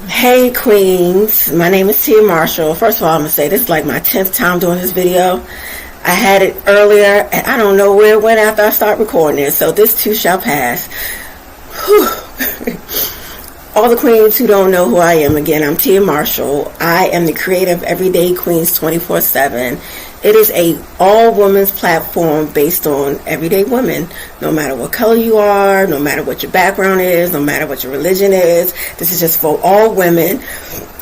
Hey Queens, my name is Tia Marshall. First of all, I'm going to say this is like my 10th time doing this video. I had it earlier and I don't know where it went after I started recording it, so this too shall pass. Whew. All the queens who don't know who I am, again, I'm Tia Marshall. I am the creator of Everyday Queens 24/7. It is a all-women's platform based on everyday women. No matter what color you are, no matter what your background is, no matter what your religion is, this is just for all women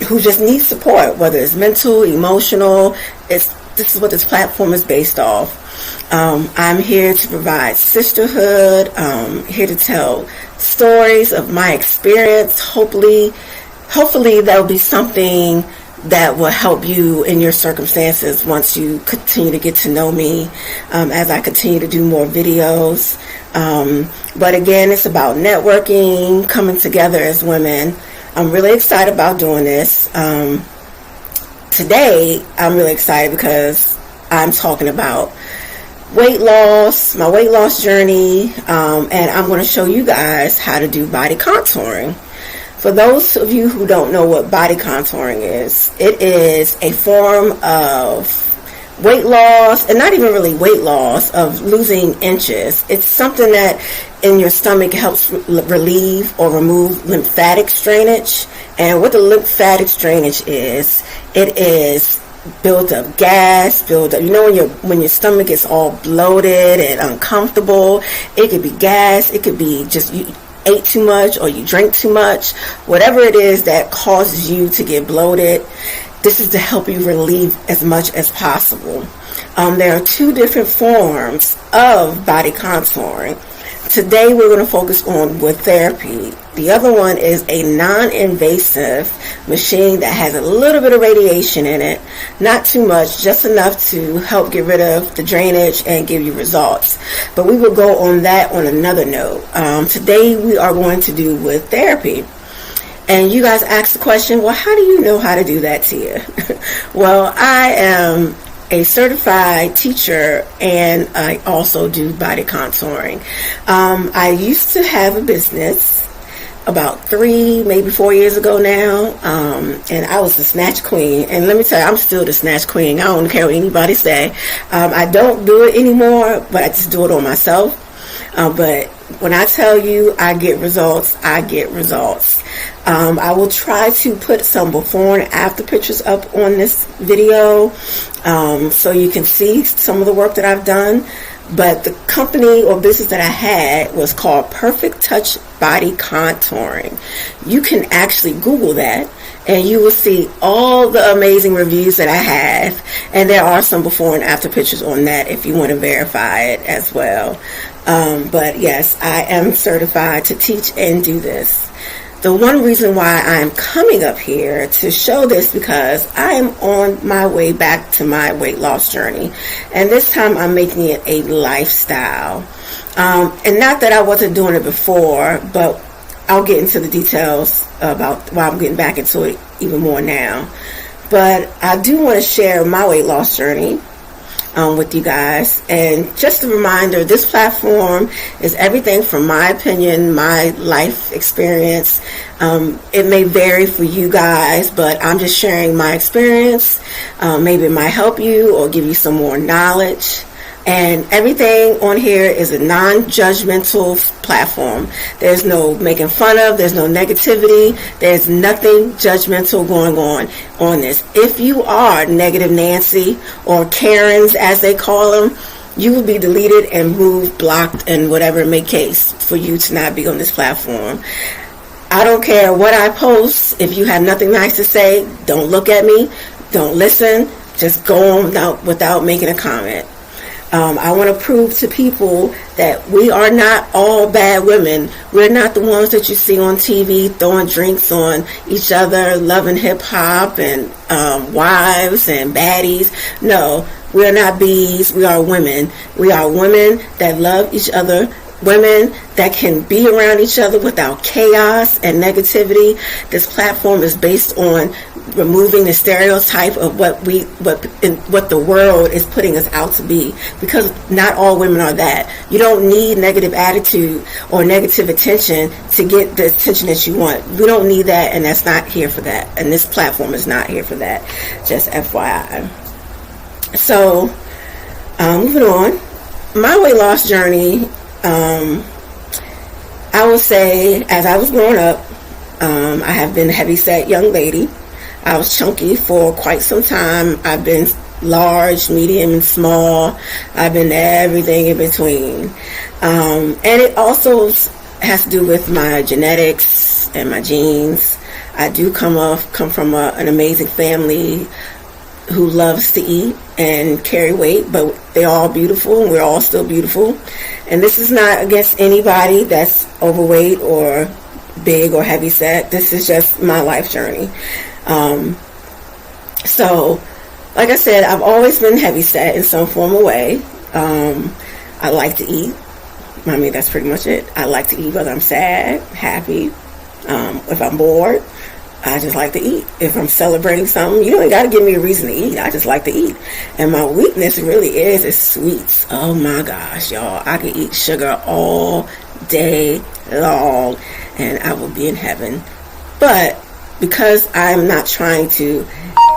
who just need support, whether it's mental, emotional. This is what this platform is based off. I'm here to provide sisterhood, here to tell stories of my experience. Hopefully that'll be something that will help you in your circumstances once you continue to get to know me, as I continue to do more videos. But again, it's about networking, coming together as women. I'm really excited about doing this. Today, I'm really excited because I'm talking about weight loss, my weight loss journey, and I'm going to show you guys how to do body contouring. For those of you who don't know what body contouring is, it is a form of weight loss, and not even really weight loss, of losing inches. It's something that in your stomach helps relieve or remove lymphatic drainage. And what the lymphatic drainage is, it is build up gas, build up, when your stomach is all bloated and uncomfortable, it could be gas, it could be just you ate too much or you drank too much, whatever it is that causes you to get bloated. This is to help you relieve as much as possible. There are two different forms of body contouring. Today we're going to focus on wood therapy. The other one is a non-invasive machine that has a little bit of radiation in it, not too much, just enough to help get rid of the drainage and give you results. But we will go on that on another note. Today we are going to do wood therapy. And you guys asked the question, well, how do you know how to do that, Tia? Well, I am a certified teacher, and I also do body contouring. I used to have a business about 3, maybe 4 years ago now, and I was the snatch queen. And let me tell you, I'm still the snatch queen. I don't care what anybody say. I don't do it anymore, but I just do it on myself. But when I tell you I get results, I get results. I will try to put some before and after pictures up on this video, so you can see some of the work that I've done. But the company or business that I had was called Perfect Touch Body Contouring. You can actually Google that, and you will see all the amazing reviews that I have. And there are some before and after pictures on that if you want to verify it as well. But yes, I am certified to teach and do this. The one reason why I'm coming up here to show this, because I am on my way back to my weight loss journey. And this time I'm making it a lifestyle. And not that I wasn't doing it before, but I'll get into the details about why I'm getting back into it even more now. But I do want to share my weight loss journey with you guys. And just a reminder, this platform is everything from my opinion, my life experience. It may vary for you guys, but I'm just sharing my experience. Maybe it might help you or give you some more knowledge. And everything on here is a non-judgmental platform. There's no making fun of, there's no negativity, there's nothing judgmental going on this. If you are Negative Nancy or Karens as they call them, you will be deleted and moved, blocked, and whatever it may case for you to not be on this platform. I don't care what I post. If you have nothing nice to say, don't look at me, don't listen, just go on without making a comment. I want to prove to people that we are not all bad women. We're not the ones that you see on TV throwing drinks on each other, loving hip hop and wives and baddies. No, we are not bees. We are women. We are women that love each other women that can be around each other without chaos and negativity. This platform is based on removing the stereotype of what the world is putting us out to be, because not all women are that. You don't need negative attitude or negative attention to get the attention that you want. We don't need that, and that's not here for that, and this platform is not here for that, just FYI. So moving on, my weight loss journey, I would say, as I was growing up, I have been a heavy-set young lady. I was chunky for quite some time. I've been large, medium, and small. I've been everything in between. And it also has to do with my genetics and my genes. I do come from an amazing family who loves to eat and carry weight, but they're all beautiful, and we're all still beautiful. And this is not against anybody that's overweight or big or heavy set. This is just my life journey. So, like I said, I've always been heavy set in some form or way. I like to eat. I mean, that's pretty much it. I like to eat whether I'm sad, happy, if I'm bored. I just like to eat. If I'm celebrating something, you don't got to give me a reason to eat. I just like to eat. And my weakness really is sweets. Oh my gosh, y'all. I can eat sugar all day long and I will be in heaven. But because I'm not trying to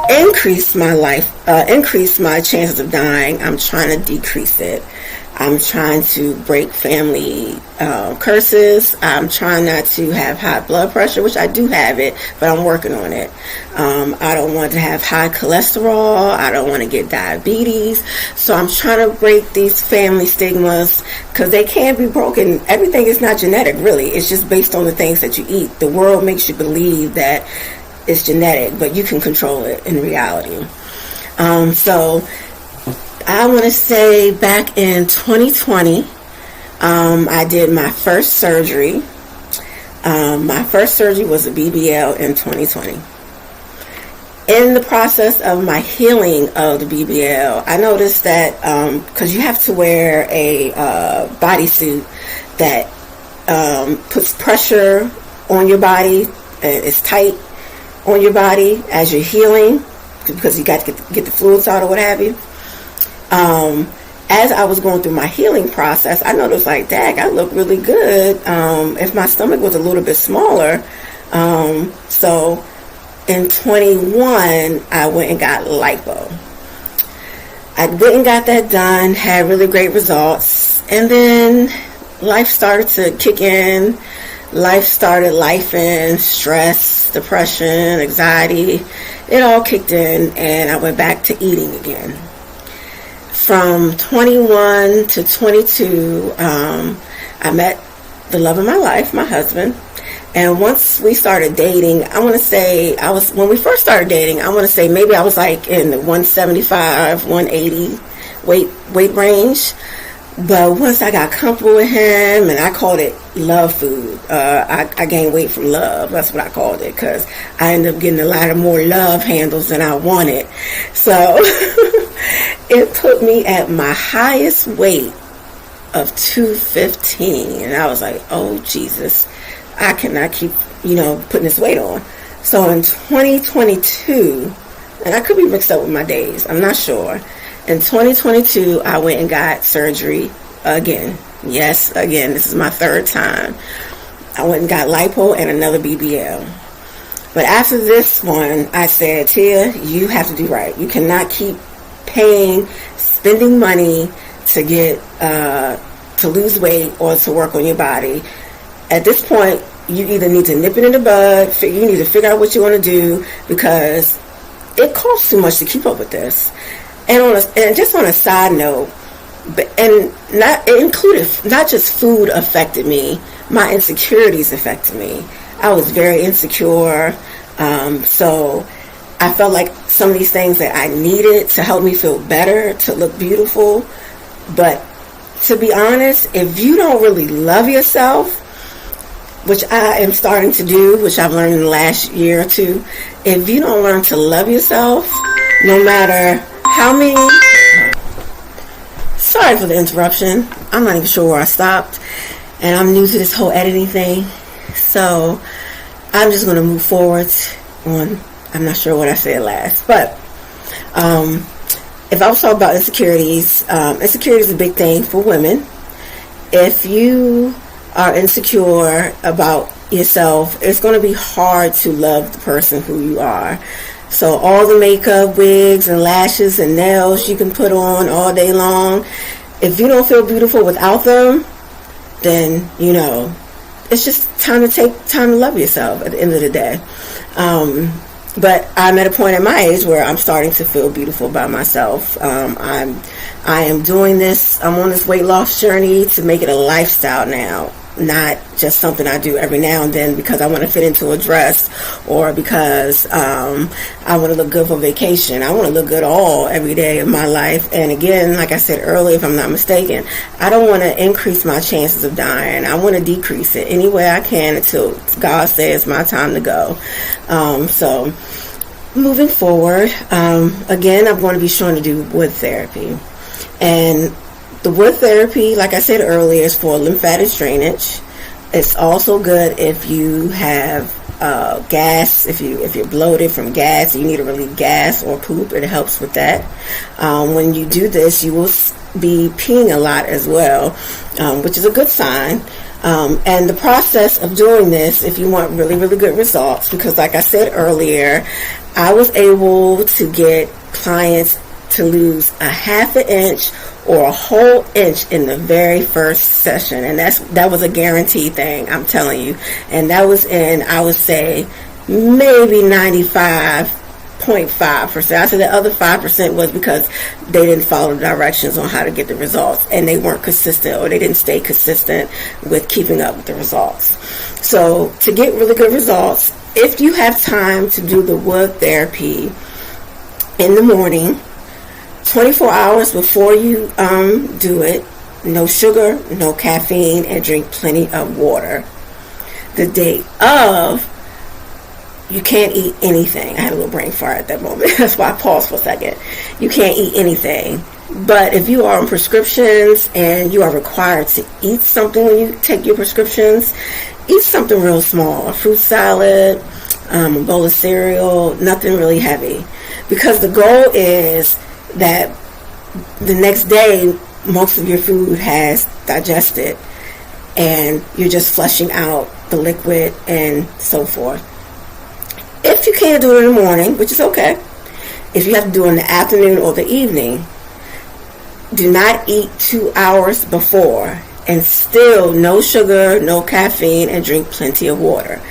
increase my chances of dying, I'm trying to decrease it. I'm trying to break family curses. I'm trying not to have high blood pressure, which I do have it, but I'm working on it. I don't want to have high cholesterol. I don't want to get diabetes. So I'm trying to break these family stigmas, because they can be broken. Everything is not genetic, really. It's just based on the things that you eat. The world makes you believe that it's genetic, but you can control it in reality. So I want to say back in 2020, I did my first surgery. My first surgery was a BBL in 2020. In the process of my healing of the BBL, I noticed that because you have to wear a bodysuit that puts pressure on your body, and it's tight on your body as you're healing, because you got to get the fluids out or what have you. As I was going through my healing process, I noticed, like, dang, I look really good if my stomach was a little bit smaller. So in 21, I went and got lipo. I went and got that done, had really great results, and then life started to kick in. Life started lifing, stress, depression, anxiety. It all kicked in, and I went back to eating again. From 21 to 22, I met the love of my life, my husband. And once we started dating, I want to say when we first started dating, I want to say maybe I was like in the 175, 180 weight range. But once I got comfortable with him, and I called it love food, I gained weight from love. That's what I called it, because I ended up getting a lot of more love handles than I wanted. So it put me at my highest weight of 215, and I was like, oh Jesus, I cannot keep putting this weight on. So in 2022, and I could be mixed up with my days, I'm not sure. In 2022, I went and got surgery again. Yes, again, this is my third time. I went and got lipo and another BBL. But after this one, I said, Tia, you have to do right. You cannot keep spending money to get to lose weight or to work on your body. At this point, you either need to nip it in the bud, you need to figure out what you want to do, because it costs too much to keep up with this. And just on a side note, not just food affected me, my insecurities affected me. I was very insecure, so I felt like some of these things that I needed to help me feel better, to look beautiful. But to be honest, if you don't really love yourself, which I am starting to do, which I've learned in the last year or two, if you don't learn to love yourself, no matter how many... Sorry for the interruption. I'm not even sure where I stopped, and I'm new to this whole editing thing, so I'm just going to move forward on, I'm not sure what I said last, but if I was talking about insecurities, insecurity is a big thing for women. If you are insecure about yourself, it's going to be hard to love the person who you are. So all the makeup, wigs, and lashes and nails you can put on all day long, if you don't feel beautiful without them, then, you know, it's just time to love yourself at the end of the day. But I'm at a point in my age where I'm starting to feel beautiful by myself. I am doing this. I'm on this weight loss journey to make it a lifestyle now, not just something I do every now and then because I want to fit into a dress or because I want to look good for vacation. I want to look good every day of my life. And again, like I said earlier, if I'm not mistaken, I don't want to increase my chances of dying. I want to decrease it any way I can until God says my time to go. So moving forward, again, I'm going to be sure to do wood therapy. And the wood therapy, like I said earlier, is for lymphatic drainage. It's also good if you have gas, if you're bloated from gas, you need to relieve gas or poop. It helps with that. When you do this, you will be peeing a lot as well, which is a good sign. And the process of doing this, if you want really, really good results, because like I said earlier, I was able to get clients to lose a half an inch or a whole inch in the very first session, and that was a guaranteed thing, I'm telling you. And that was in, I would say, maybe 95.5%. I said the other 5% was because they didn't follow the directions on how to get the results, and they weren't consistent, or they didn't stay consistent with keeping up with the results. So to get really good results, if you have time to do the wood therapy in the morning, 24 hours before you do it, no sugar, no caffeine, and drink plenty of water. The day of, you can't eat anything. I had a little brain fart at that moment. That's why I paused for a second. You can't eat anything. But if you are on prescriptions and you are required to eat something when you take your prescriptions, eat something real small. A fruit salad, a bowl of cereal, nothing really heavy. Because the goal is that the next day most of your food has digested and you're just flushing out the liquid and so forth. If you can't do it in the morning, which is okay, if you have to do it in the afternoon or the evening, do not eat 2 hours before, and still no sugar, no caffeine, and drink plenty of water.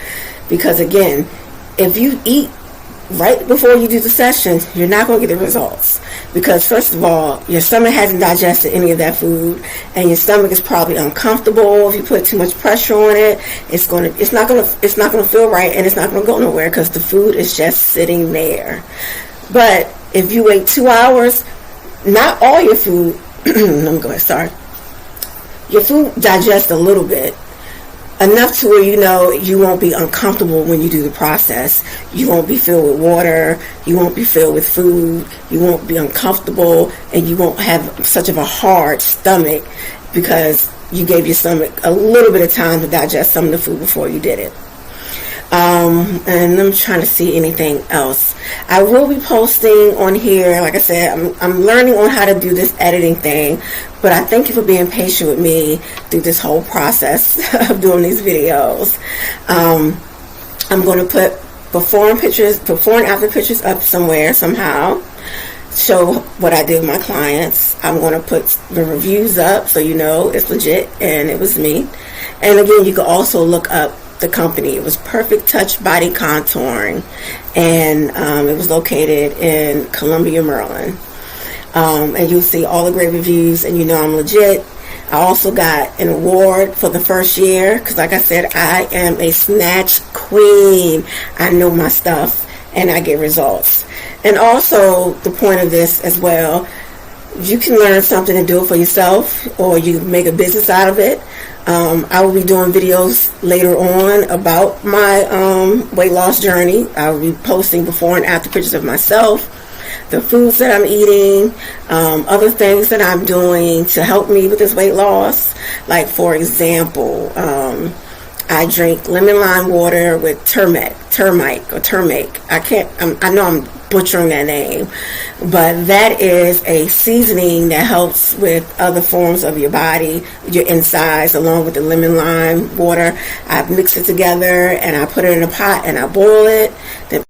Because again, if you eat right before you do the session, you're not going to get the results, because first of all, your stomach hasn't digested any of that food, and your stomach is probably uncomfortable. If you put too much pressure on it, it's not going to feel right, and it's not going to go nowhere because the food is just sitting there. But if you wait 2 hours, not all your food let me go ahead, sorry, your food digests a little bit, enough to where you know you won't be uncomfortable when you do the process. You won't be filled with water, you won't be filled with food, you won't be uncomfortable, and you won't have such of a hard stomach because you gave your stomach a little bit of time to digest some of the food before you did it. And I'm trying to see anything else. I will be posting on here, like I said, I'm learning on how to do this editing thing, but I thank you for being patient with me through this whole process of doing these videos. I'm going to put before and after pictures up somewhere, somehow, show what I did with my clients. I'm going to put the reviews up so you know it's legit and it was me. And again, you can also look up the company. It was Perfect Touch Body Contouring, and it was located in Columbia, Maryland. And you'll see all the great reviews, and you know I'm legit. I also got an award for the first year because, like I said, I am a snatch queen. I know my stuff, and I get results. And also, the point of this as well, you can learn something and do it for yourself, or you can make a business out of it. I will be doing videos later on about my weight loss journey. I will be posting before and after pictures of myself. the foods that I'm eating, other things that I'm doing to help me with this weight loss. Like, for example, I drink lemon lime water with turmeric. I know I'm butchering that name, but that is a seasoning that helps with other forms of your body, your insides, along with the lemon lime water. I mix it together and I put it in a pot and I boil it. Then